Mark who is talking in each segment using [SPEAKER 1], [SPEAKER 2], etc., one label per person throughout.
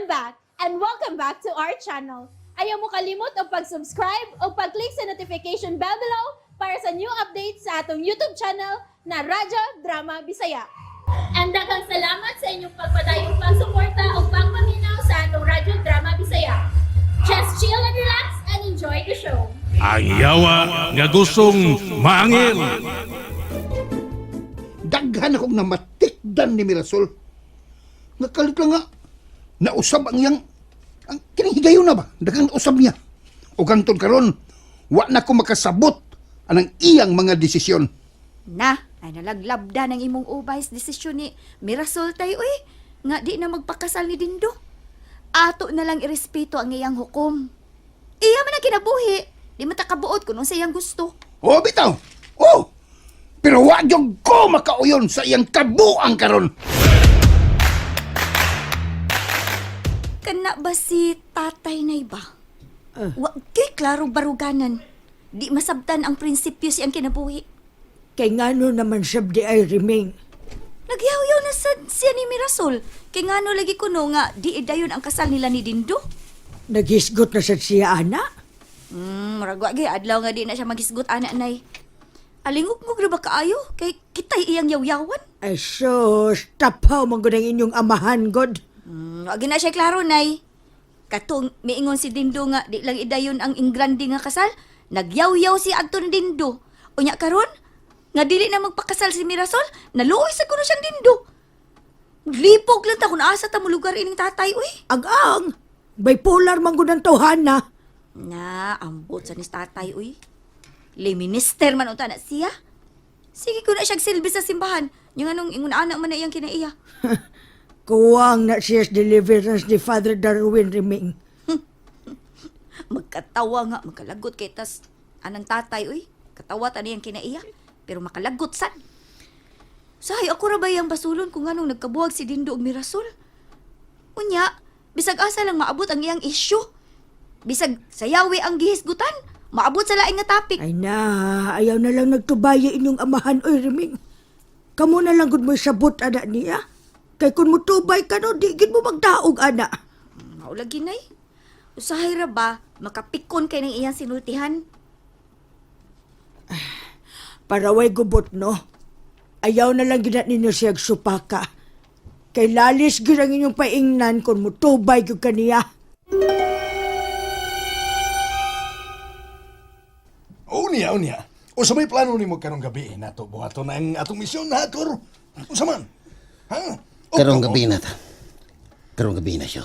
[SPEAKER 1] back and welcome back to our channel. Ayaw mo kalimot o pag-subscribe o pag-click sa notification bell below para sa new updates sa atong YouTube channel na Radyo Drama Bisaya. And daghang salamat sa inyong pagpadayong pagsuporta o pagpaminaw sa atong Radyo Drama Bisaya. Just chill and relax and enjoy the show.
[SPEAKER 2] Ang yawa nga gustong maangil.
[SPEAKER 3] Daghan akong namatikdan ni Mirasol. Nakalit lang nga, nausab ang yang, ang kinihigayon na ba? Daghang usab niya. O kangton karon, wa na ko makasabot anang iyang mga desisyon.
[SPEAKER 4] Na, ay nalaglabda ng imong ubays desisyon ni Mirasol tayo nga di na magpakasal ni Dindo. Ato na lang irespeto ang iyang hukom. Iya man ang kinabuhi, di matakabuot kung sa iyang gusto.
[SPEAKER 3] O bitaw, o! Pero wa yung ko makauyon sa iyang kabuang karon.
[SPEAKER 4] Kana ba si tatay na iba? Wa kay klaro baruganan. Di masabtan ang prinsipyo siyang kinabuhi.
[SPEAKER 5] Kay ngano naman siya di ay remain.
[SPEAKER 4] Nagyaw-yaw na siya ni Mirasol. Kay ngano lagi kuno nga di idayon ang kasal nila ni Dindo.
[SPEAKER 5] Naghisgot na siya ana.
[SPEAKER 4] Maragwa gay adlaw nga di na siya maghisgot anak nay. Alingog-ngog na ba kaayo? Kay kitay iyang yaw-yawan.
[SPEAKER 5] Ay sus, tapaw man gud ang inyong amahan god.
[SPEAKER 4] Wag na siya klaro, nay. Katong miingon si Dindo nga di lang idayon ang ingrandi nga kasal, nagyaw-yaw si adto ni Dindo. Unya karon, nga dili na magpakasal si Mirasol, naluoy sa kuno siyang Dindo. Lipog lang ta kung asa ta mo lugar ining tatay, uy.
[SPEAKER 5] Ang bipolar man gud ang tawhana.
[SPEAKER 4] Na, ambot sa nis tatay, uy. Minister man unta na siya. Sige ko na siya silbi sa simbahan. Yung anong ingon anak man na iyang kinaiya.
[SPEAKER 5] Kuwang na siya deliverance ni Father Darwin Reming.
[SPEAKER 4] Magkatawa nga, magkalagot kay tas anang tatay, uy. Katawa ta niyang kinaiya, pero makalagot sad. Sahay, ako ra ba yung basulon kung anong nagkabuhag si Dindo og Mirasol? Unya, bisag asa lang maabot ang iyang isyu. Bisag sayawi ang gihisgutan, maabot sa laing nga topic.
[SPEAKER 5] Ay na, ayaw na lang nagtubaya inyong amahan oy Reming. Kamo na lang gud mo sabot ana niya. Kay kun mo tubay ka no, di gid mo magdaog ana.
[SPEAKER 4] Maulagi nay. Usahay ra ba makapikon kay ng iyang sinultihan?
[SPEAKER 5] Para way gubot no. Ayaw na lang gina ninyo siya supaka. Kay lalis gid ang inyong paingnan kun mo tubay gyud kaniya.
[SPEAKER 3] O niya. O sa may plano ni mo karong gabi nato buhato na ang atong misyon na ator. O sa man? Ha? O,
[SPEAKER 6] Karong gabi na ta. Karong gabi na siya.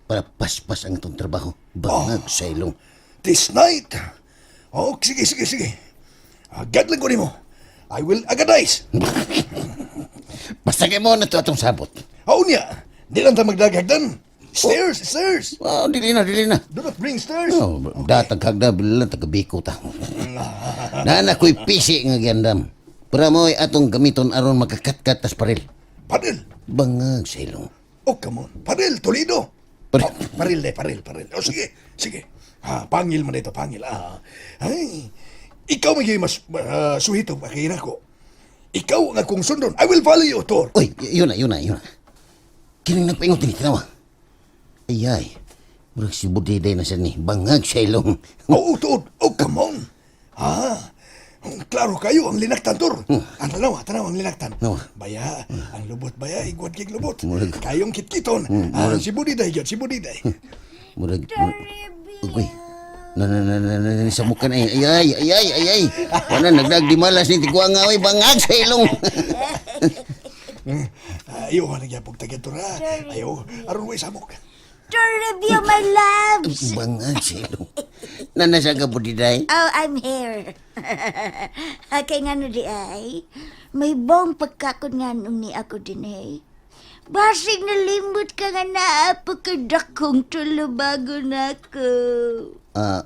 [SPEAKER 6] Para paspas ang itong trabaho. Bangag sa ilong.
[SPEAKER 3] This night. Oh, sige. Agad lang ko ni mo. I will agadize.
[SPEAKER 6] Basta kayo mo na ito atong sabot.
[SPEAKER 3] O niya. Di lang ta magdaghagdan. Stairs.
[SPEAKER 6] Wow, dili na.
[SPEAKER 3] Do not bring stairs.
[SPEAKER 6] Oh, datag hagda, bilang tagabiko ta. Nana ko'y pisi nga gandam. Para mo ay atong gamiton aron makakatkat tas paril.
[SPEAKER 3] Paril.
[SPEAKER 6] Bangag sa ilong.
[SPEAKER 3] Oh, come on. Paril, Toledo.
[SPEAKER 6] Paril.
[SPEAKER 3] Oh, paril. Oh, sige. Ha, pangil man ito, pangil. Ay, ikaw may mas suhito, makihina ko. Ikaw ang akong sundon. I will follow you, Tor.
[SPEAKER 6] Uy, yun na. Kining nagpaingot ni tinawa. Ay. Murag si Budiday na siya ni. Bangag sa ilong.
[SPEAKER 3] Oh, Tor. Oh, come on. Klaro kayo ang linaktan, Tor. Ang tanaw ang linaktan.
[SPEAKER 6] No.
[SPEAKER 3] Baya, ang lubot baya, igwad kig lubot.
[SPEAKER 6] Murag.
[SPEAKER 3] Kayong kitkiton. Si Budiday yun, si Budiday.
[SPEAKER 6] Murag. Uy. Sa mukha na ay. Wala, nagdagdimalas ni Tiguang nga, oy, bangag sa ilong.
[SPEAKER 3] Ayaw ka nagyapog tagad, Tor, ha? Ayaw, aron way samok.
[SPEAKER 4] Toribio, my loves!
[SPEAKER 6] Bangag sa ilong. Nanasa ka po, Diday?
[SPEAKER 4] Oh, I'm here. Kay nga no di ay, may bong pagkakon nga nung ni ako din eh. Basig nalimot ka nga na pagkadakong tulubago na ko.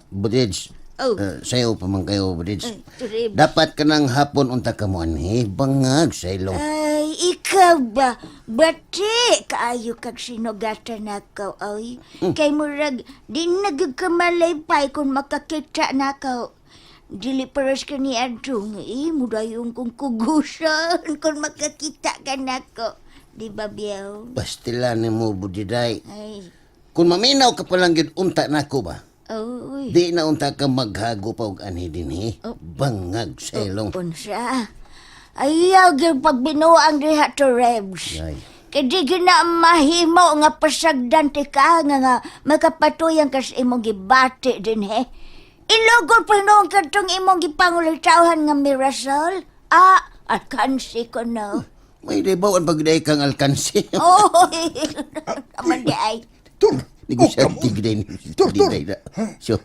[SPEAKER 6] Budij.
[SPEAKER 4] Oh.
[SPEAKER 6] Sayo pa man kayo, Budij.
[SPEAKER 4] Torib.
[SPEAKER 6] Dapat ka ng hapon unta ka mo, bangag sa ilong.
[SPEAKER 4] Ay, ikaw ba? Bati, kaayo kag sinugatan nakaw, ay. Kay murag, di nagagkamalay pa'y kung makakita nakaw. Dili paras ka ni Adong, mudayong kong kugusan kung makakita ka nako. Di ba, Biyaw?
[SPEAKER 6] Pastilan ni mo, budiday.
[SPEAKER 4] Ay,
[SPEAKER 6] Kung maminaw ka palang gid unta na ko ba?
[SPEAKER 4] uy.
[SPEAKER 6] Di na unta ka maghago pa og ani dinhi. Bangag sa ilong.
[SPEAKER 4] Unsa? Ayaw gyud pagbinuang diha to Rebs.
[SPEAKER 6] Ay.
[SPEAKER 4] Kaya di gina mahimo nga pasagdan ti ka nga makapatuyan ka sa imong gibati din he. Ilugod pa noong katong imong gipangulitawhan nga Mirasol. Alkansi ko no.
[SPEAKER 6] May debawan pagday kang alkansi.
[SPEAKER 4] Oy, naman di ay.
[SPEAKER 3] Tur,
[SPEAKER 6] Negosyante gid ni.
[SPEAKER 3] Tur, tur.
[SPEAKER 6] So,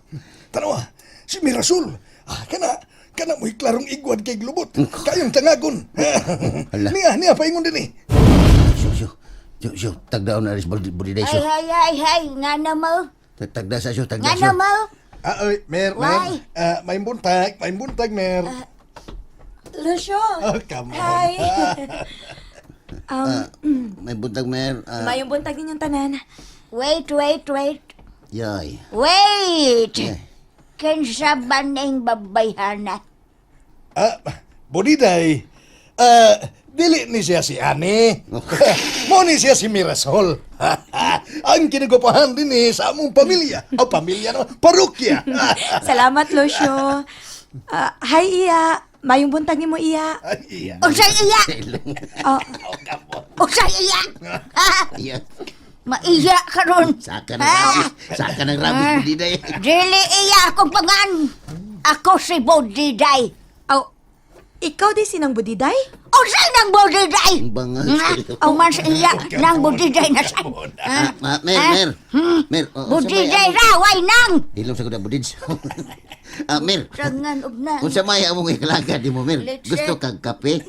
[SPEAKER 3] Tanawa, si Mirasol. Kana mo'y klarong igwad kay glubot. Kayong tangagon.
[SPEAKER 6] Hala.
[SPEAKER 3] Niya, paingon din eh.
[SPEAKER 6] so, tagdaon na rin budiday so.
[SPEAKER 4] Ay, nga na mo.
[SPEAKER 6] Tagda sa so, tagda
[SPEAKER 4] Nga
[SPEAKER 6] so.
[SPEAKER 4] na mo.
[SPEAKER 3] Oy, Mer.
[SPEAKER 4] Why?
[SPEAKER 3] May buntag, Mer.
[SPEAKER 5] Lucio!
[SPEAKER 3] Oh, come on.
[SPEAKER 5] Hi!
[SPEAKER 6] May buntag mer.
[SPEAKER 5] Mayong buntag ninyong tanan.
[SPEAKER 4] Wait.
[SPEAKER 6] Yay.
[SPEAKER 4] Wait!
[SPEAKER 6] Ay.
[SPEAKER 4] Kinsa ba ning babayhana?
[SPEAKER 3] Bodiday. Dili ni siya si Ani. Mo ni siya si Mirasol. Ang kinagupahan din eh sa among pamilya. O pamilya no, parokya.
[SPEAKER 5] Salamat, Lucio. Hi, Iya. Mayong buntag ni mo, Iya.
[SPEAKER 3] Iya.
[SPEAKER 4] Usay iya!
[SPEAKER 5] Oh,
[SPEAKER 4] Usay iya!
[SPEAKER 6] Iya.
[SPEAKER 4] Maiya ka ron.
[SPEAKER 6] Saka ng rabis. Saka ng rabis budiday.
[SPEAKER 4] Dili iya akong pangan. Ako si Bodiday.
[SPEAKER 5] oh, ikaw di sinang budiday?
[SPEAKER 4] Usay ng Bodiday!
[SPEAKER 6] Bangag
[SPEAKER 4] Nga,
[SPEAKER 6] sa ilong.
[SPEAKER 4] ang man sa iya ng Bodiday na sa...
[SPEAKER 6] Mer. Mer.
[SPEAKER 4] Bodiday raway nang!
[SPEAKER 6] Ilong sa kuda budid. Mer.
[SPEAKER 4] Rangan og na.
[SPEAKER 6] Kung sa may among ikalaga di mo, Mer.
[SPEAKER 4] Let's
[SPEAKER 6] Gusto kag kape?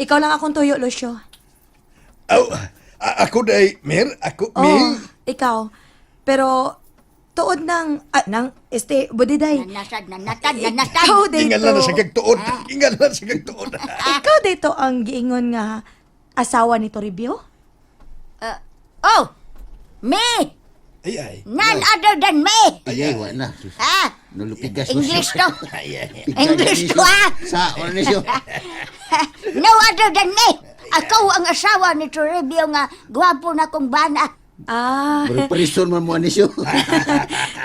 [SPEAKER 5] Ikaw lang akong tuyo, Lucio.
[SPEAKER 3] Ako day, Mer. Ako,
[SPEAKER 5] Oh,
[SPEAKER 3] Mer.
[SPEAKER 5] ikaw. Pero, tuod ng, budiday.
[SPEAKER 4] Nanatad.
[SPEAKER 5] Ikaw dito.
[SPEAKER 3] Ingan lang na sa kagtuod. Ingan lang sa kagtuod.
[SPEAKER 5] Ikaw dito ang giingon nga asawa ni Toribio?
[SPEAKER 4] Me!
[SPEAKER 3] Ay.
[SPEAKER 4] None other than me!
[SPEAKER 6] Ay, wala na.
[SPEAKER 4] Ha?
[SPEAKER 6] Nulupigas
[SPEAKER 4] English to.
[SPEAKER 3] Ay.
[SPEAKER 4] English to ha?
[SPEAKER 6] Sa organisyo.
[SPEAKER 4] No other than me! Ako ang asawa ni Toribio nga gwapo na kong bana.
[SPEAKER 6] Pero parison man mo anisyo.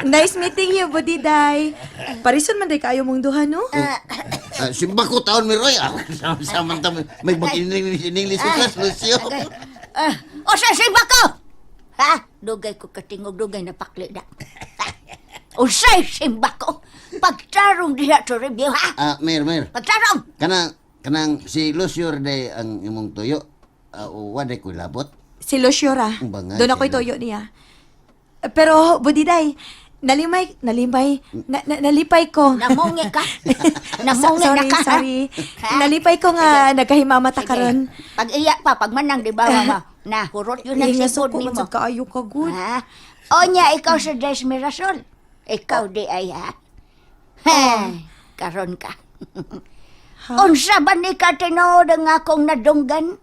[SPEAKER 5] Nice meeting you, Budiday. Parison man day kayo mong duha, no?
[SPEAKER 6] Simba ko taon mi Roy. Samantang may mag-English class, Lucio.
[SPEAKER 4] O sa siba ko! Ha? Dugay ko katingog, dugay na pakli na. O sa simba ko! Pagtarong diha Toribio ha?
[SPEAKER 6] Mer.
[SPEAKER 4] Pagtarong!
[SPEAKER 6] Kanang si Lucio day ang imong tuyo. Waday ko labot.
[SPEAKER 5] Si Luciora.
[SPEAKER 6] Ang bangay,
[SPEAKER 5] Doon ako'y
[SPEAKER 6] sino?
[SPEAKER 5] toyo niya. Pero, Budiday, nalipay ko.
[SPEAKER 4] Namungi ka? Namungi na ka ha?
[SPEAKER 5] Sorry.
[SPEAKER 4] Ha?
[SPEAKER 5] Nalipay ko nga nagahimamata ka ron.
[SPEAKER 4] Pag iya pa, pag manang di ba mama? Na, hurot yun ang
[SPEAKER 5] Nga
[SPEAKER 4] sipod
[SPEAKER 5] suko,
[SPEAKER 4] ni mo.
[SPEAKER 5] mansag kaayo ka, good.
[SPEAKER 4] Ha? O niya, ikaw sa Des Mirasol. Ikaw di ay ha? Karon ka. Unsa ba ni ka tinuod ang akong nadunggan?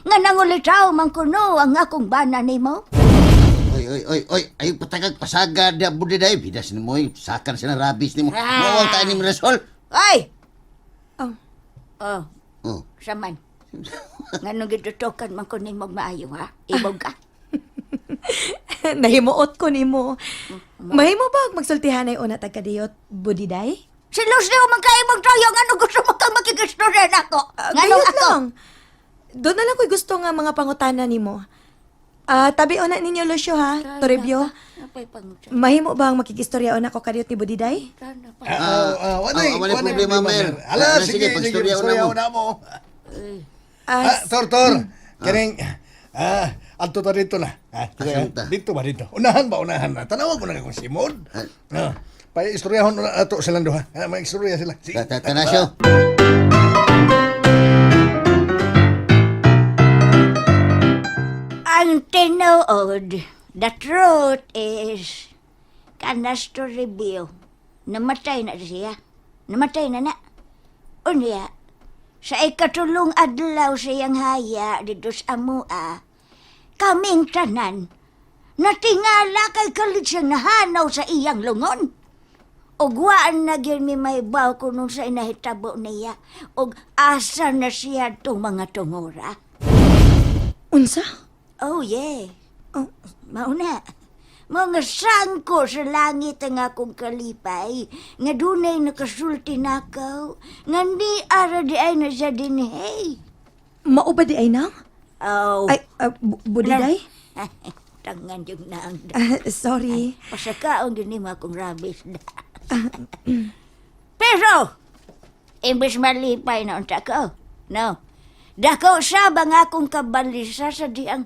[SPEAKER 4] Nga nangulitaw man kuno ang akong bana ni mo?
[SPEAKER 6] Oy. Ay patagag pasagad da budiday. Bidas ni mo. Sakan sila rabis ni mo. Mawang tayo ni Mirasol.
[SPEAKER 4] Ay!
[SPEAKER 5] Oh.
[SPEAKER 6] Oh.
[SPEAKER 4] Saman. Nga nung gitutukan man ko ni mo maayo ha? Ibog ka.
[SPEAKER 5] Nahimuot ko ni mo. Mahimo ba magsultihan ay una tagkadiyot, Budiday?
[SPEAKER 4] Si Lucio magkaimog tayo nga nung gusto mo kang makikistorya na ako. Nga nung
[SPEAKER 5] Gayot
[SPEAKER 4] ako.
[SPEAKER 5] lang. Doon na lang ko'y gusto nga mga pangutana ni mo. Tabi na ninyo, Lucio, ha? Toribio.
[SPEAKER 4] Apay pangutan.
[SPEAKER 5] Mahimo ba ang makikistorya na ko kadiyot ni Budiday?
[SPEAKER 6] Wala problema, Mer.
[SPEAKER 3] Ala,
[SPEAKER 6] Sige,
[SPEAKER 3] sige,
[SPEAKER 6] pagstorya
[SPEAKER 3] pagstorya
[SPEAKER 6] na mo.
[SPEAKER 3] na mo. Tor. Kining, adto ta dito na.
[SPEAKER 6] Asan ta?
[SPEAKER 3] Dito ba dito? Unahan na. Tanawan ko na kung simod. Pa-istoryahon na ato silang duha. Mag-istorya sila. Sige.
[SPEAKER 6] Tanasyo.
[SPEAKER 4] Ang tinuod, the truth is, kanas to review, namatay na siya. Namatay na. Unya, sa ikatulong adlaw siyang haya dito sa amua, kaming tanan, natingala kay kalit siyang nahanaw sa iyang lungon. Ugwaan na gyud mi may baw kuno sa inahitabo niya, og asa na siya itong mga tungura.
[SPEAKER 5] Unsa?
[SPEAKER 4] Oh, yeah.
[SPEAKER 5] Oh,
[SPEAKER 4] Mauna. Mga sangko sa langit ang akong kalipay, nga dunay nakasulti nakaw, nga ni ara di ay na siya din, hey.
[SPEAKER 5] mao ba di ay nang?
[SPEAKER 4] Oh.
[SPEAKER 5] Ay, budiday?
[SPEAKER 4] Tangan yung naang.
[SPEAKER 5] Sorry.
[SPEAKER 4] Pasakaon din mo akong rabis na. Pero, imbes malipay na unta ko, no? Dako siya ba nga akong kabalisa sa diyang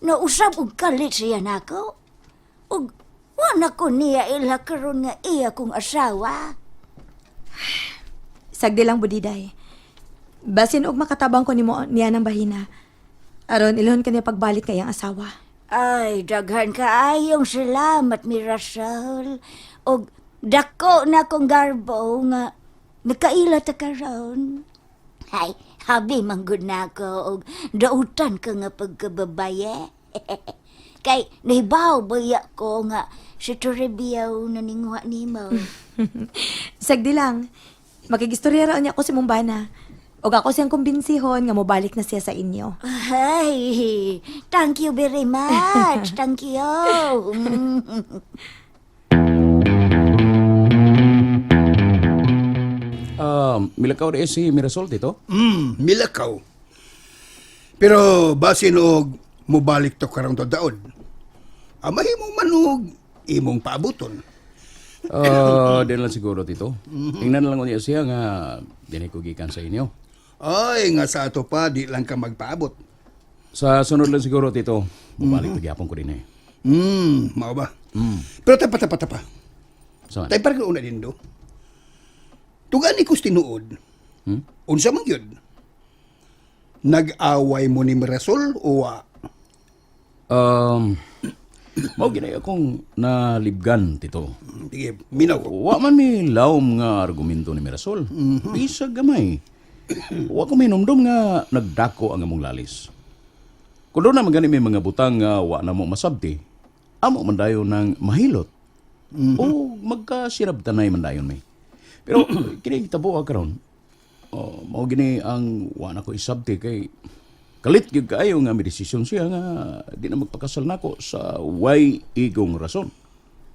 [SPEAKER 4] nausap og kalit siya nako? Ug wala ko niya ila karon nga iya kong asawa.
[SPEAKER 5] Sagdi lang budiday. Basin og makatabang ko nimo niya ng bahina. Aron ilhon kaniya pagbalik kay ang asawa.
[SPEAKER 4] Ay, daghan kaayong salamat, Mirasol. Og dako na kong garbo nga nakaila ta karon. Ay, habi manggod na ako og dautan ka nga pagkababaye. Kay nahibaw baya ko nga si Torrebiaw na ningwa nimo.
[SPEAKER 5] Sagdi lang. Makigistorya raon niya ako si Mumbana. Og ako siyang kumbinsihon nga mobalik na siya sa inyo.
[SPEAKER 4] Ay, thank you very much. Thank you.
[SPEAKER 7] Milakaw rin si Mirasol dito?
[SPEAKER 3] Milakaw. Pero basin og mubalik to karong to daod. Amay mo manog imong paabuton.
[SPEAKER 7] Din lang siguro dito. Tingnan lang ko niya siya nga dinikugikan sa inyo.
[SPEAKER 3] Ay, nga sa ato pa, di lang ka magpaabot.
[SPEAKER 7] Sa sunod lang siguro dito, mabalik pagyapon ko din eh.
[SPEAKER 3] Mao ba? Pero tapa.
[SPEAKER 7] Saan?
[SPEAKER 3] Tay parang una din do. Tugan ni tinuod. Unsa man gyud? Nag-away mo ni Mirasol o wa?
[SPEAKER 7] Mao ginay akong nalibgan dito.
[SPEAKER 3] Sige, minaw ko.
[SPEAKER 7] Wa man mi lawom nga argumento ni Mirasol. Bisag gamay. Wa ko minumdum nga nagdako ang among lalis. Kung doon naman gani may mga butang nga wa na mo masabti, amo man dayon ng mahilot. O magkasirabtanay man dayon may. Pero kini tabo karon. Mao gini ang wa na ko isabti kay kalit gyud kaayo nga may desisyon siya nga di na magpakasal nako sa way igong rason.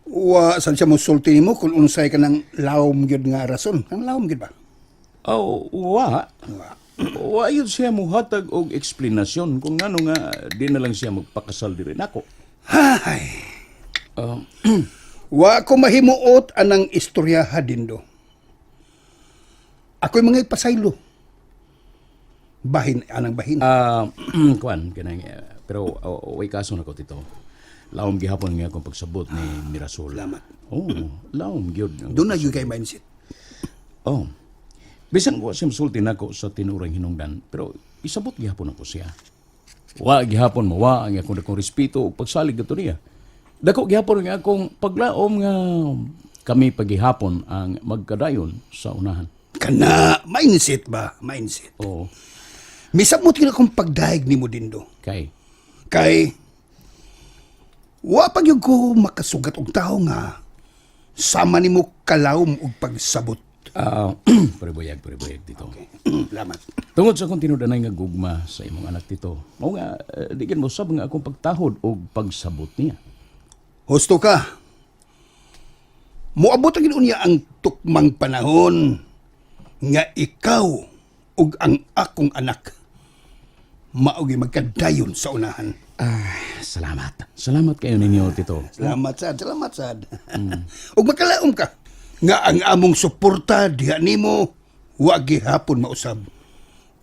[SPEAKER 3] Wa saan siya mo sulti nimo kung unsay ka ng lawom gyud nga rason? Ang lawom gyud ba?
[SPEAKER 7] Wa. Wa yun siya muhatag og eksplanasyon kung ano nga di na lang siya magpakasal diri nako.
[SPEAKER 3] Hay. Wa ko mahimuot anang istorya hadindo. Ako'y mga ipasaylo. Anang bahin.
[SPEAKER 7] Kuan kanang pero way kaso nako tito. Lawom gihapon nga akong pagsabot ni Mirasol.
[SPEAKER 3] Salamat.
[SPEAKER 7] Lawom gyud.
[SPEAKER 3] Doon na yung kay mindset.
[SPEAKER 7] Bisan ko siya masulti nako sa tinurang hinungdan, pero isabot gihapon ako siya. Wa gihapon mawa ang akong dakong respeto ug pagsalig kadto niya. Dako gihapon nga akong paglaom nga kami paghihapon ang magkadayon sa unahan.
[SPEAKER 3] Kana, mindset ba? Mindset.
[SPEAKER 7] Oo.
[SPEAKER 3] Misabot ka na kung pagdaig ni mo dindo.
[SPEAKER 7] Kay
[SPEAKER 3] wa pag yung ko makasugat og tao nga sama ni mo kalawom og pagsabot.
[SPEAKER 7] Pariboyag dito.
[SPEAKER 3] Salamat.
[SPEAKER 7] Tungod sa kung tinudanay nga gugma sa imong anak dito, mao nga di kin mo sab nga akong pagtahod og pagsabot niya.
[SPEAKER 3] Husto ka. Moabot ang niya ang tukmang panahon nga ikaw ug ang akong anak maogi magkadayon sa unahan.
[SPEAKER 7] Salamat. Salamat kayo ninyo, Tito.
[SPEAKER 3] Salamat sad. Ug makalaom ka nga ang among suporta diha nimo wa gihapon mausab.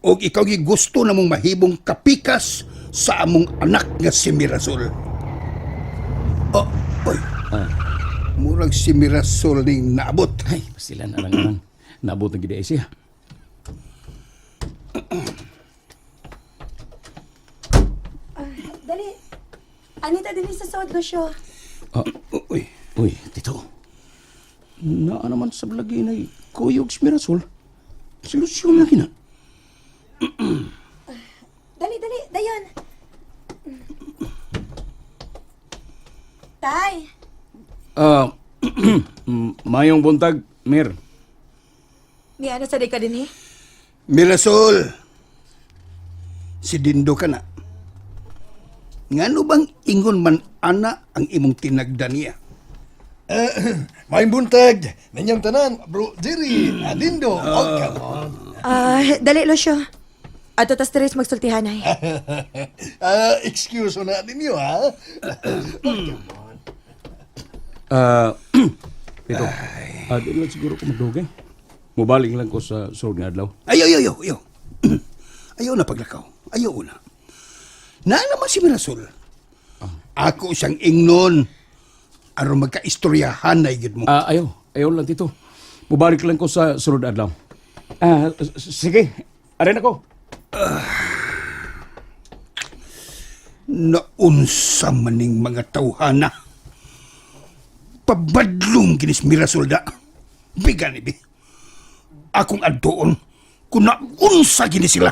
[SPEAKER 3] Og ikaw gi gusto namong mahibong kapikas sa among anak nga si Mirasol. Oy. Murag si Mirasol ning naabot.
[SPEAKER 7] Ay, pasilan arang-arang. Naabot na gid siya.
[SPEAKER 5] Dali. Anita din sa sod ko siya.
[SPEAKER 3] Uy.
[SPEAKER 7] Tito. Naa naman sa lagi na kuyog si Mirasol. Solusyon lagi na.
[SPEAKER 5] Dali, dayon. Tay.
[SPEAKER 7] Mayong buntag, Mir.
[SPEAKER 5] May ano sa ka din eh?
[SPEAKER 3] Mirasol. Si Dindo ka na. Ngano bang ingon man ana ang imong tinagdan niya?
[SPEAKER 8] May buntag. Nanyang tanan, bro Jerry, Adindo. Oh, come on.
[SPEAKER 5] Dali, Lucio. Ato tas teres magsultihanay.
[SPEAKER 8] Excuse na ninyo, ha?
[SPEAKER 7] Ito. Di lang siguro ko magdugay. Mubalik lang ko sa sunod nga adlaw.
[SPEAKER 3] Ayaw. Ayaw na paglakaw. Ayaw na. Na naman si Mirasol. Ako siyang ingnon. Aron magka-istoryahan na igid mo.
[SPEAKER 7] Ayaw lang dito. Mubalik lang ko sa sunod adlaw. Sige. Arin ako.
[SPEAKER 3] Naunsa maning mga tawhana. Pabadlong ginis Mirasol da. Bigan ibi. Akong addoon kung naunsa ginis sila.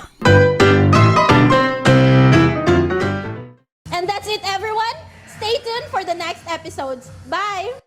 [SPEAKER 1] And that's it, everyone. Stay tuned for the next episodes. Bye!